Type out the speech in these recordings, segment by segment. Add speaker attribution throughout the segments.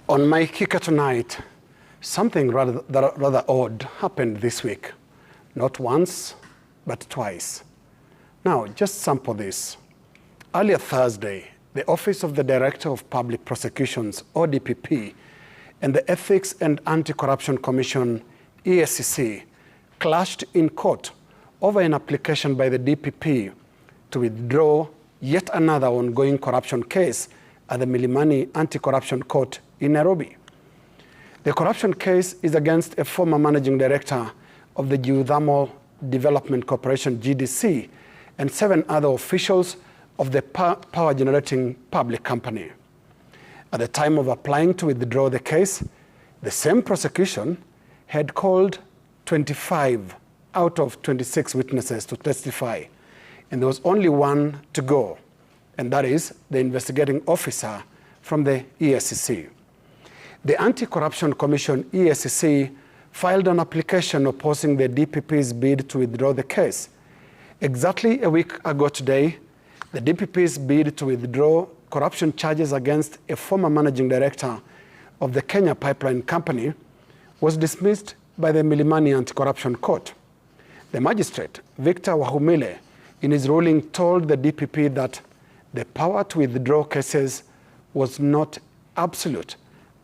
Speaker 1: On my kicker tonight, something rather odd happened this week. Not once, but twice. Now, just sample this. Earlier Thursday, the Office of the Director of Public Prosecutions, or DPP, and the Ethics and Anti-Corruption Commission, EACC, clashed in court over an application by the DPP to withdraw yet another ongoing corruption case at the Milimani Anti-Corruption Court in Nairobi. The corruption case is against a former managing director of the Geothermal Development Corporation, GDC, and 7 other officials of the power generating public company. At the time of applying to withdraw the case, the same prosecution had called 25 out of 26 witnesses to testify, and there was only one to go, and that is the investigating officer from the EACC. The Anti-Corruption Commission, EACC, filed an application opposing the DPP's bid to withdraw the case. Exactly a week ago today, the DPP's bid to withdraw corruption charges against a former managing director of the Kenya Pipeline Company was dismissed by the Milimani Anti-Corruption Court. The magistrate, Victor Wahumile, in his ruling told the DPP that the power to withdraw cases was not absolute,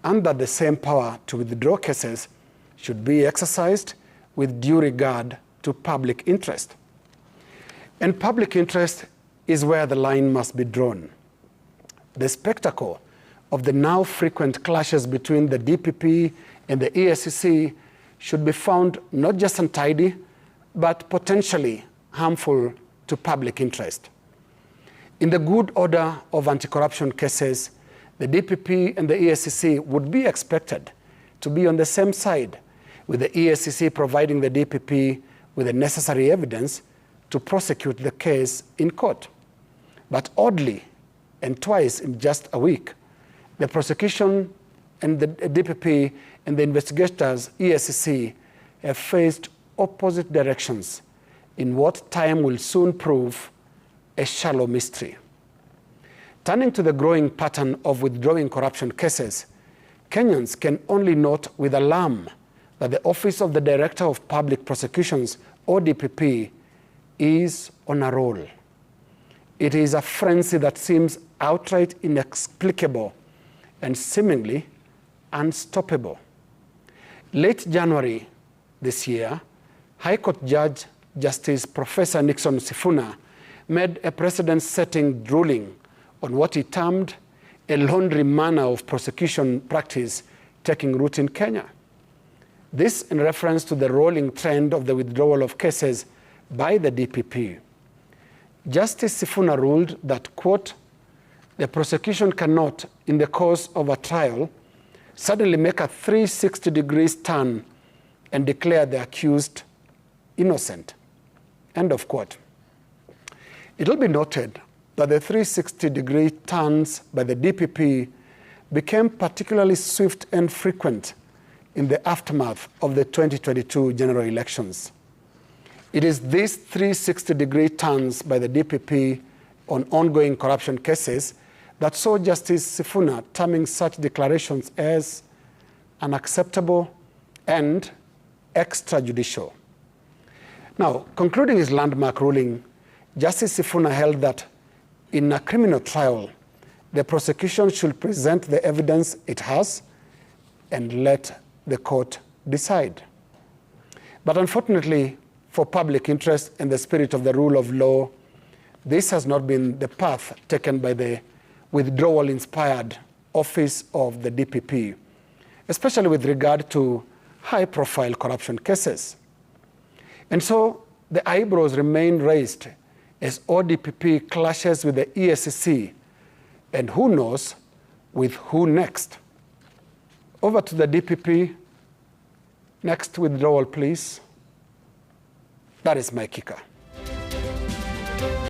Speaker 1: and that the same power to withdraw cases should be exercised with due regard to public interest. And public interest is where the line must be drawn. The spectacle of the now frequent clashes between the DPP and the EACC should be found not just untidy, but potentially harmful to public interest. In the good order of anti-corruption cases, the DPP and the EACC would be expected to be on the same side, with the EACC providing the DPP with the necessary evidence to prosecute the case in court. But oddly, and twice in just a week, the prosecution and the DPP and the investigators, EACC, have faced opposite directions in what time will soon prove a shallow mystery. Turning to the growing pattern of withdrawing corruption cases, Kenyans can only note with alarm that the Office of the Director of Public Prosecutions, or DPP, is on a roll. It is a frenzy that seems outright inexplicable and seemingly unstoppable. Late January this year, High Court Judge Justice Professor Nixon Sifuna made a precedent-setting ruling on what he termed a laundry manner of prosecution practice taking root in Kenya. This in reference to the rolling trend of the withdrawal of cases by the DPP. Justice Sifuna ruled that, quote, the prosecution cannot, in the course of a trial, suddenly make a 360-degree turn and declare the accused innocent, end of quote. It will be noted that the 360-degree turns by the DPP became particularly swift and frequent in the aftermath of the 2022 general elections. It is these 360-degree turns by the DPP on ongoing corruption cases that saw Justice Sifuna terming such declarations as unacceptable and extrajudicial. Now, concluding his landmark ruling, Justice Sifuna held that in a criminal trial, the prosecution should present the evidence it has and let the court decide. But unfortunately, for public interest and the spirit of the rule of law, this has not been the path taken by the withdrawal-inspired office of the DPP, especially with regard to high-profile corruption cases. And so the eyebrows remain raised as ODPP clashes with the EACC, and who knows with who next. Over to the DPP. Next withdrawal, please. That is my kicker.